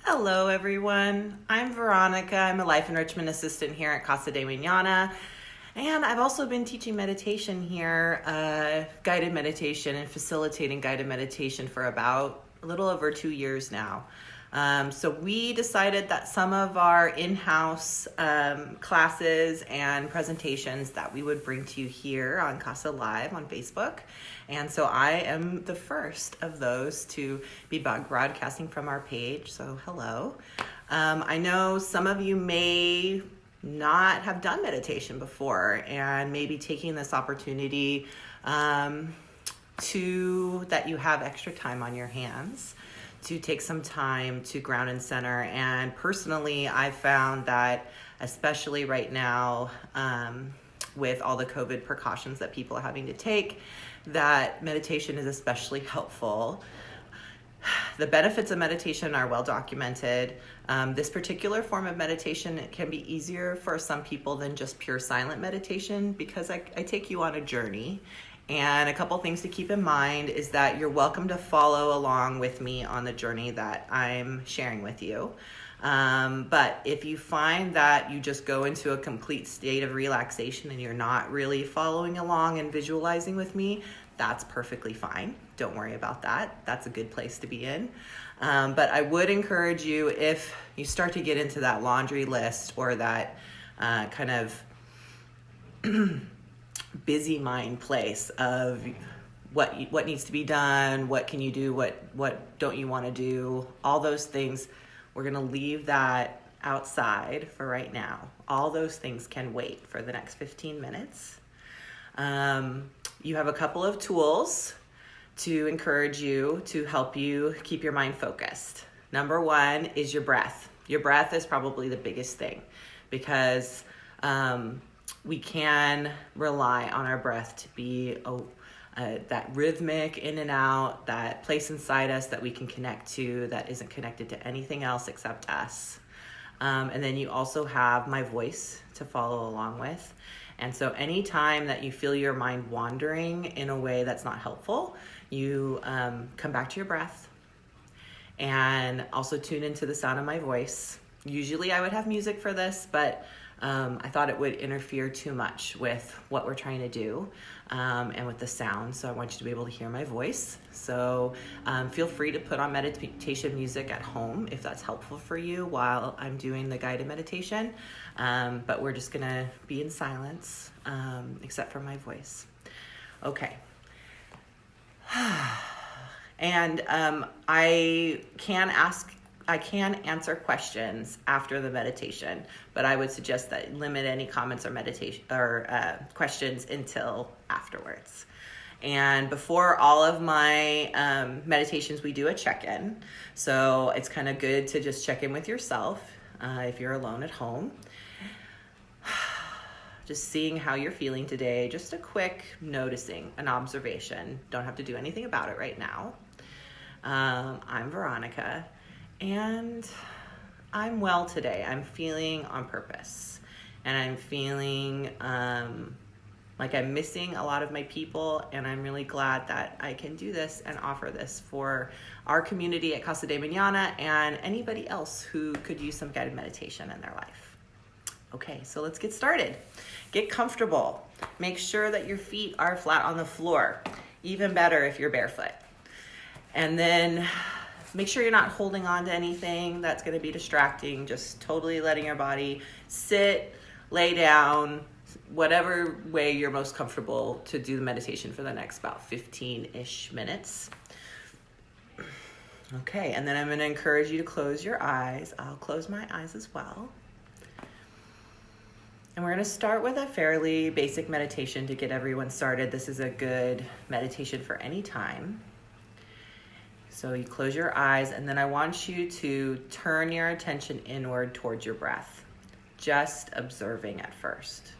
Hello, everyone. I'm Veronica. I'm a life enrichment assistant here at Casa de Manana. And I've also been teaching meditation here, guided meditation and facilitating guided meditation for about a little over 2 years now. So we decided that some of our in-house classes and presentations that we would bring to you here on Casa Live on Facebook. And so I am the first of those to be broadcasting from our page. So hello. I know some of you may not have done meditation before and maybe taking this opportunity that you have extra time on your hands to take some time to ground and center. And personally, I found that especially right now with all the COVID precautions that people are having to take, that meditation is especially helpful. The benefits of meditation are well documented. This particular form of meditation, it can be easier for some people than just pure silent meditation because I take you on a journey. And a couple things to keep in mind is that you're welcome to follow along with me on the journey that I'm sharing with you. But if you find that you just go into a complete state of relaxation and you're not really following along and visualizing with me, that's perfectly fine. Don't worry about that. That's a good place to be in. But I would encourage you, if you start to get into that laundry list or that kind of busy mind place of what needs to be done, what can you do, what don't you want to do, all those things, we're going to leave that outside for right now. All those things can wait for the next 15 minutes. You have a couple of tools to encourage you, to help you keep your mind focused. Number one is your breath. Your breath is probably the biggest thing because we can rely on our breath to be that rhythmic in and out, that place inside us that we can connect to that isn't connected to anything else except us. And then you also have my voice to follow along with. And so anytime that you feel your mind wandering in a way that's not helpful, you come back to your breath and also tune into the sound of my voice. Usually I would have music for this, but I thought it would interfere too much with what we're trying to do and with the sound. So I want you to be able to hear my voice. So feel free to put on meditation music at home if that's helpful for you while I'm doing the guided meditation. But we're just gonna be in silence except for my voice. Okay. And I can answer questions after the meditation, but I would suggest that limit any comments or meditation or questions until afterwards. And before all of my meditations, we do a check-in. So it's kind of good to just check in with yourself if you're alone at home. Just seeing how you're feeling today, just a quick noticing, an observation. Don't have to do anything about it right now. I'm Veronica. And I'm well today. I'm feeling on purpose. And I'm feeling like I'm missing a lot of my people. And I'm really glad that I can do this and offer this for our community at Casa de Manana and anybody else who could use some guided meditation in their life. Okay, so let's get started. Get comfortable. Make sure that your feet are flat on the floor. Even better if you're barefoot. And then make sure you're not holding on to anything that's going to be distracting. Just totally letting your body sit, lay down, whatever way you're most comfortable to do the meditation for the next about 15-ish minutes. Okay, and then I'm going to encourage you to close your eyes. I'll close my eyes as well. And we're going to start with a fairly basic meditation to get everyone started. This is a good meditation for any time. So you close your eyes, and then I want you to turn your attention inward towards your breath, just observing at first.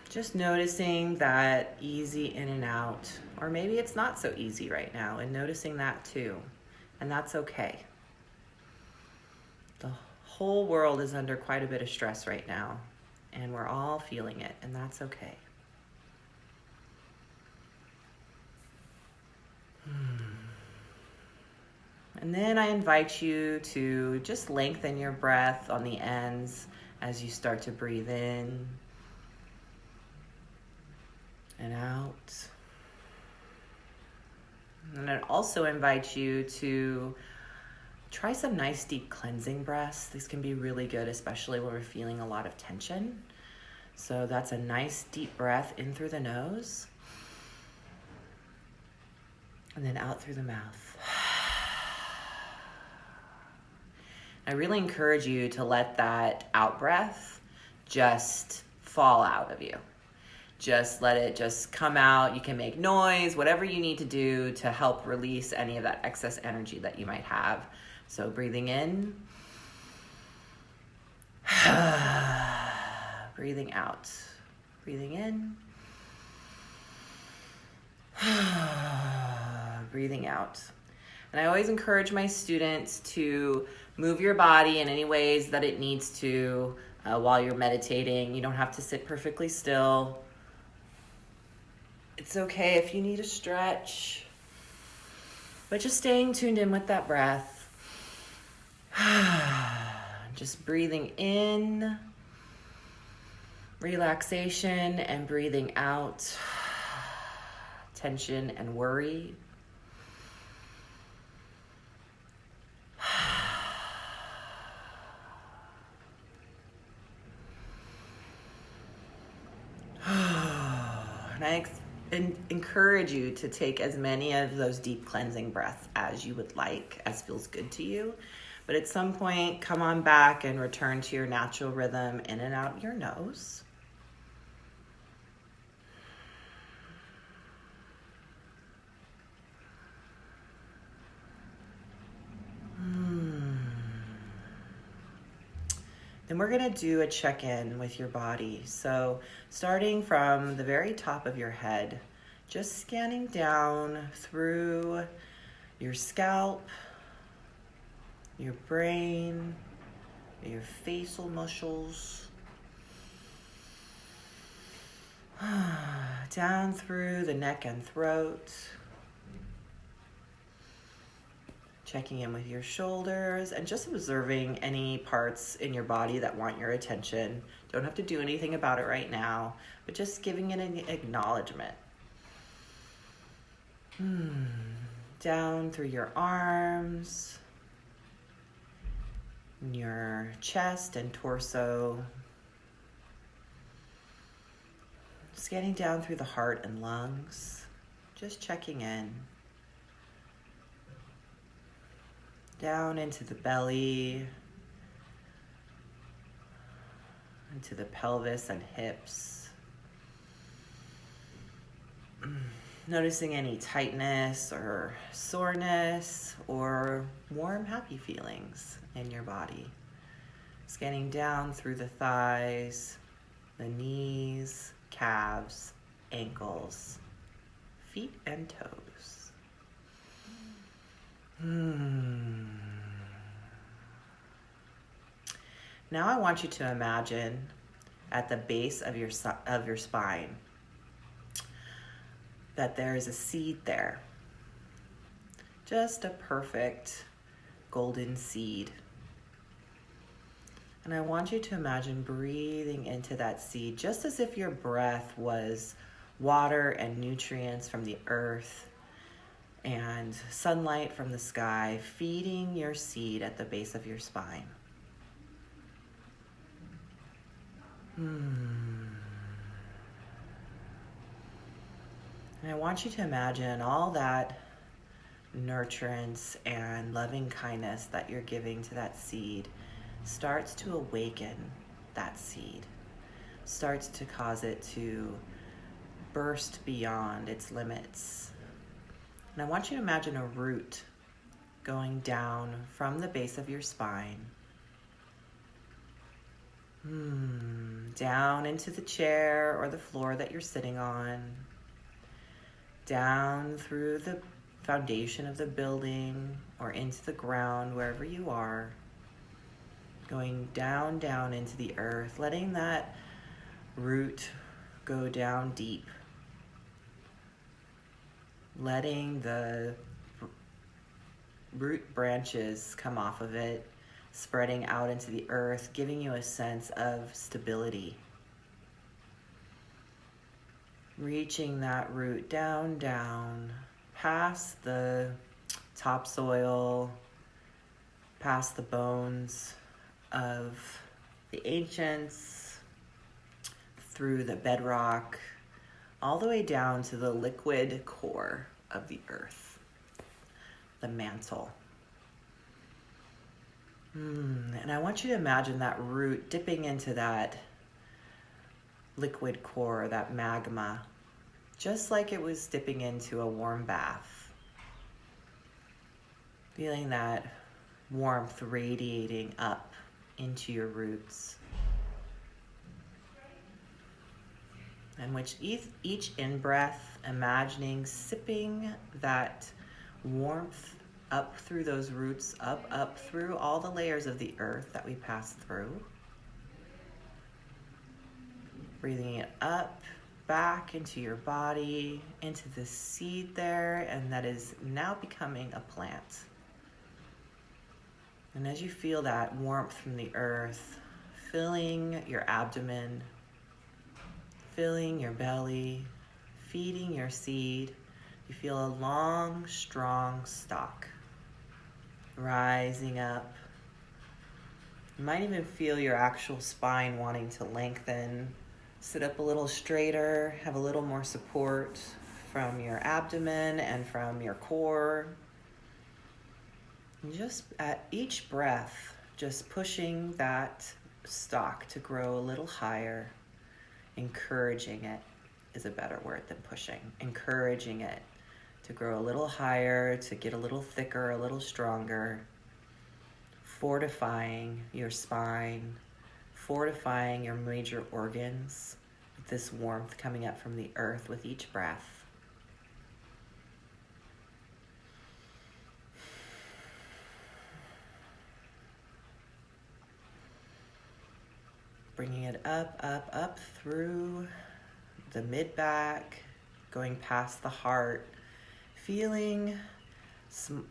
Just noticing that easy in and out, or maybe it's not so easy right now, and noticing that too, and that's okay. The whole world is under quite a bit of stress right now, and we're all feeling it, and that's okay. And then I invite you to just lengthen your breath on the ends as you start to breathe in and out. And I'd also invite you to try some nice deep cleansing breaths. These can be really good, especially when we're feeling a lot of tension. So that's a nice deep breath in through the nose and then out through the mouth. I really encourage you to let that out breath just fall out of you. Just let it just come out. You can make noise, whatever you need to do to help release any of that excess energy that you might have. So breathing in, breathing out, breathing in, breathing out. And I always encourage my students to move your body in any ways that it needs to while you're meditating. You don't have to sit perfectly still. It's okay if you need a stretch, but just staying tuned in with that breath. Just breathing in, relaxation, and breathing out, tension and worry. And I encourage you to take as many of those deep cleansing breaths as you would like, as feels good to you. But at some point, come on back and return to your natural rhythm in and out your nose. Then we're going to do a check-in with your body. So starting from the very top of your head, just scanning down through your scalp, your brain, your facial muscles, down through the neck and throat, checking in with your shoulders and just observing any parts in your body that want your attention. Don't have to do anything about it right now, but just giving it an acknowledgement. Down through your arms, your chest and torso, scanning down through the heart and lungs, just checking in. Down into the belly, into the pelvis and hips. Noticing any tightness or soreness or warm, happy feelings in your body. Scanning down through the thighs, the knees, calves, ankles, feet and toes. Now I want you to imagine at the base of your spine that there is a seed there. Just a perfect golden seed. And I want you to imagine breathing into that seed just as if your breath was water and nutrients from the earth and sunlight from the sky, feeding your seed at the base of your spine. And I want you to imagine all that nurturance and loving kindness that you're giving to that seed starts to awaken that seed, starts to cause it to burst beyond its limits. And I want you to imagine a root going down from the base of your spine, down into the chair or the floor that you're sitting on, down through the foundation of the building or into the ground, wherever you are, going down into the earth, letting that root go down deep. letting the root branches come off of it, spreading out into the earth, giving you a sense of stability. Reaching that root down, past the topsoil, past the bones of the ancients, through the bedrock, all the way down to the liquid core of the earth, the mantle. And I want you to imagine that root dipping into that liquid core, that magma, just like it was dipping into a warm bath. Feeling that warmth radiating up into your roots. And which each in-breath, imagining sipping that warmth up through those roots, up through all the layers of the earth that we pass through. Breathing it up, back into your body, into the seed there, and that is now becoming a plant. And as you feel that warmth from the earth, filling your abdomen, filling your belly, feeding your seed, you feel a long, strong stalk rising up. You might even feel your actual spine wanting to lengthen, sit up a little straighter, have a little more support from your abdomen and from your core. And just at each breath, just pushing that stalk to grow a little higher. Encouraging it is a better word than pushing. Encouraging it to grow a little higher, to get a little thicker, a little stronger. Fortifying your spine, fortifying your major organs with this warmth coming up from the earth with each breath. Bringing it up through the mid-back, going past the heart, feeling some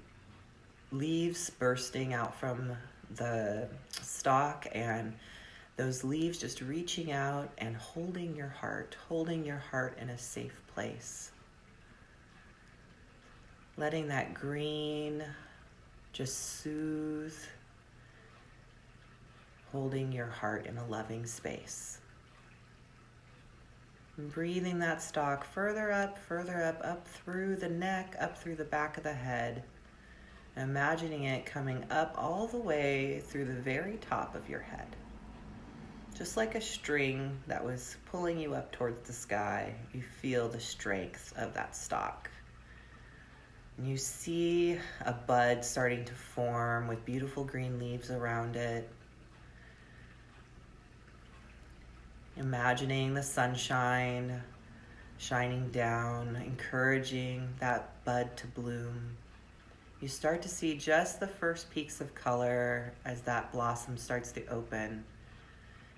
leaves bursting out from the stalk, and those leaves just reaching out and holding your heart in a safe place. Letting that green just soothe, holding your heart in a loving space. And breathing that stalk further up through the neck, up through the back of the head. Imagining it coming up all the way through the very top of your head. Just like a string that was pulling you up towards the sky, you feel the strength of that stalk. And you see a bud starting to form with beautiful green leaves around it. Imagining the sunshine shining down, encouraging that bud to bloom. You start to see just the first peaks of color as that blossom starts to open.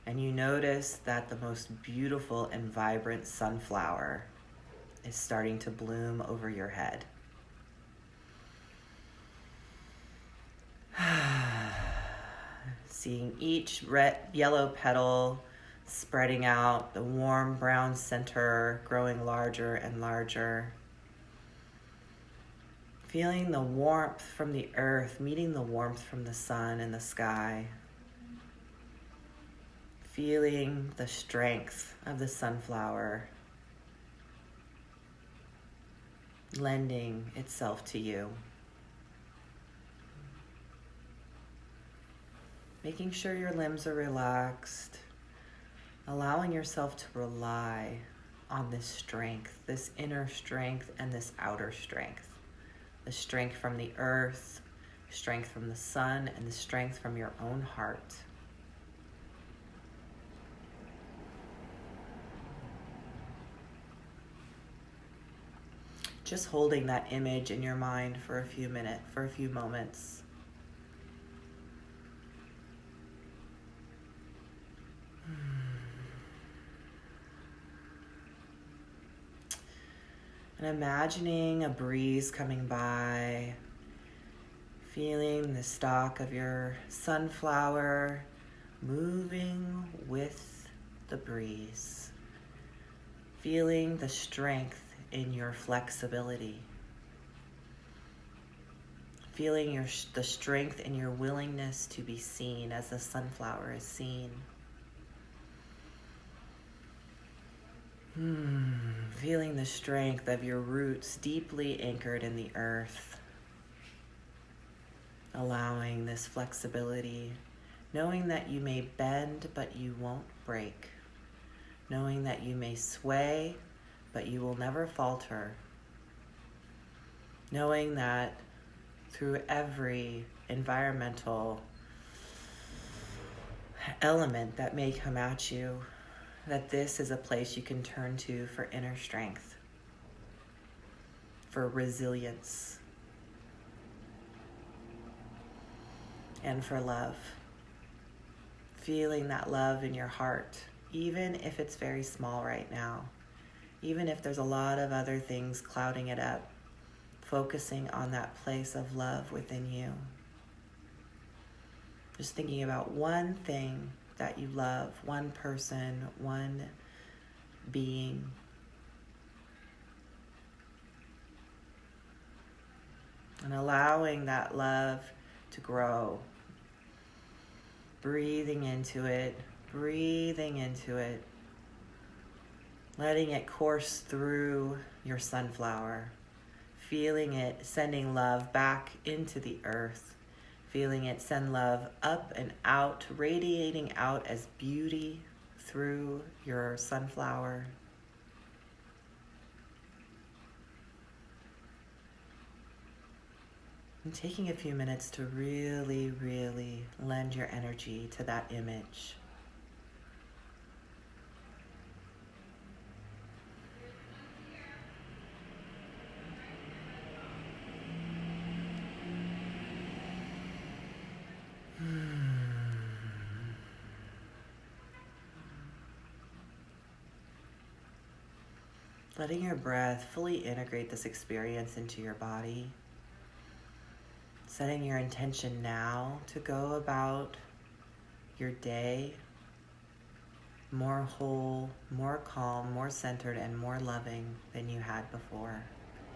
And you notice that the most beautiful and vibrant sunflower is starting to bloom over your head. Seeing each red, yellow petal spreading out, the warm brown center growing larger and larger. Feeling the warmth from the earth, meeting the warmth from the sun and the sky. Feeling the strength of the sunflower lending itself to you. Making sure your limbs are relaxed, allowing yourself to rely on this strength, this inner strength and this outer strength. The strength from the earth, strength from the sun, and the strength from your own heart. Just holding that image in your mind for a few moments. And imagining a breeze coming by, feeling the stalk of your sunflower moving with the breeze, feeling the strength in your flexibility, feeling the strength in your willingness to be seen as the sunflower is seen. Feeling the strength of your roots deeply anchored in the earth, allowing this flexibility, knowing that you may bend but you won't break, knowing that you may sway but you will never falter, knowing that through every environmental element that may come at you, that this is a place you can turn to for inner strength, for resilience, and for love. Feeling that love in your heart, even if it's very small right now, even if there's a lot of other things clouding it up, focusing on that place of love within you. Just thinking about one thing that you love, one person, one being. And allowing that love to grow. Breathing into it, letting it course through your sunflower, feeling it sending love back into the earth, feeling it send love up and out, radiating out as beauty through your sunflower. And taking a few minutes to really, really lend your energy to that image. Letting your breath fully integrate this experience into your body. Setting your intention now to go about your day more whole, more calm, more centered, and more loving than you had before.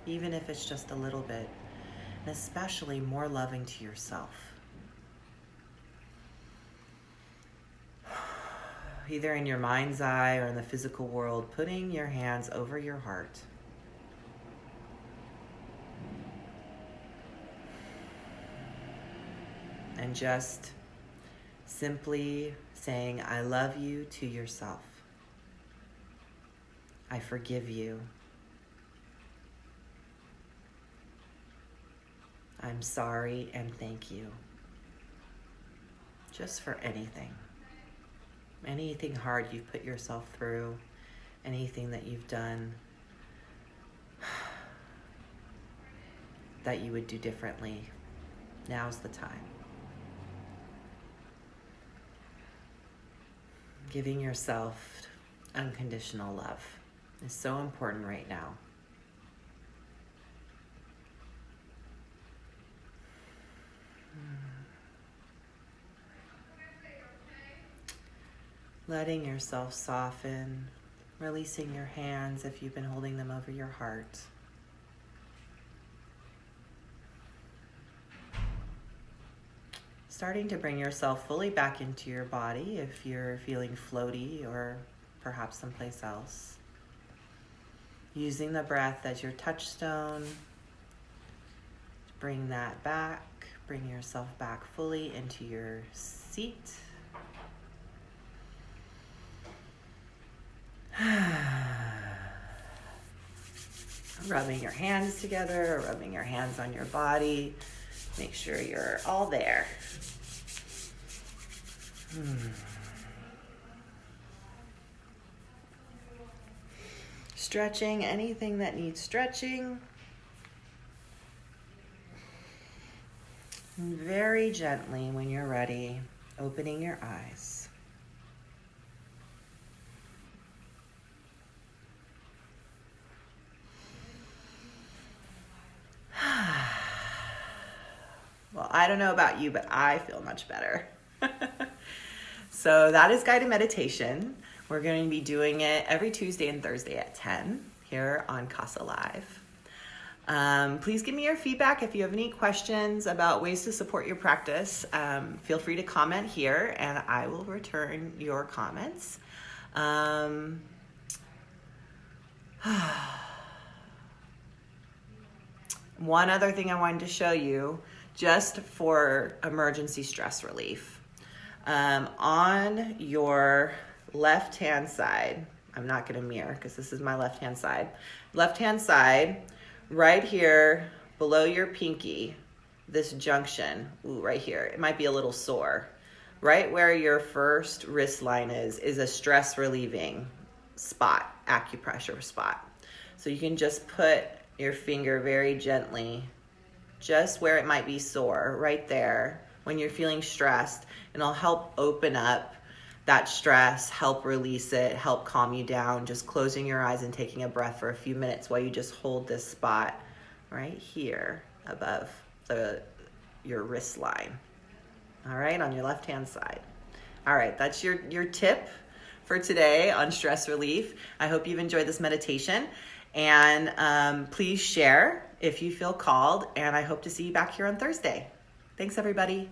Even if it's just a little bit, and especially more loving to yourself. Either in your mind's eye or in the physical world, putting your hands over your heart. And just simply saying, I love you to yourself. I forgive you. I'm sorry and thank you. Just for anything. Anything hard you've put yourself through, anything that you've done that you would do differently, now's the time. Giving yourself unconditional love is so important right now. Letting yourself soften, releasing your hands if you've been holding them over your heart. Starting to bring yourself fully back into your body if you're feeling floaty or perhaps someplace else. Using the breath as your touchstone. Bring that back. Bring yourself back fully into your seat. Rubbing your hands together, rubbing your hands on your body. Make sure you're all there. Stretching anything that needs stretching. And very gently, when you're ready, opening your eyes. Well, I don't know about you, but I feel much better. So that is guided meditation. We're going to be doing it every Tuesday and Thursday at 10 here on Casa Live. Please give me your feedback. If you have any questions about ways to support your practice, feel free to comment here and I will return your comments. One other thing I wanted to show you, just for emergency stress relief. On your left-hand side, I'm not going to mirror because this is my left-hand side. Left-hand side, right here below your pinky, this junction, right here, it might be a little sore. Right where your first wrist line is a stress relieving spot, acupressure spot. So you can just put your finger very gently just where it might be sore, right there, when you're feeling stressed, and it'll help open up that stress, help release it, help calm you down. Just closing your eyes and taking a breath for a few minutes while you just hold this spot right here above your wrist line. All right, on your left-hand side. All right, that's your tip for today on stress relief. I hope you've enjoyed this meditation, and please share if you feel called, and I hope to see you back here on Thursday. Thanks, everybody.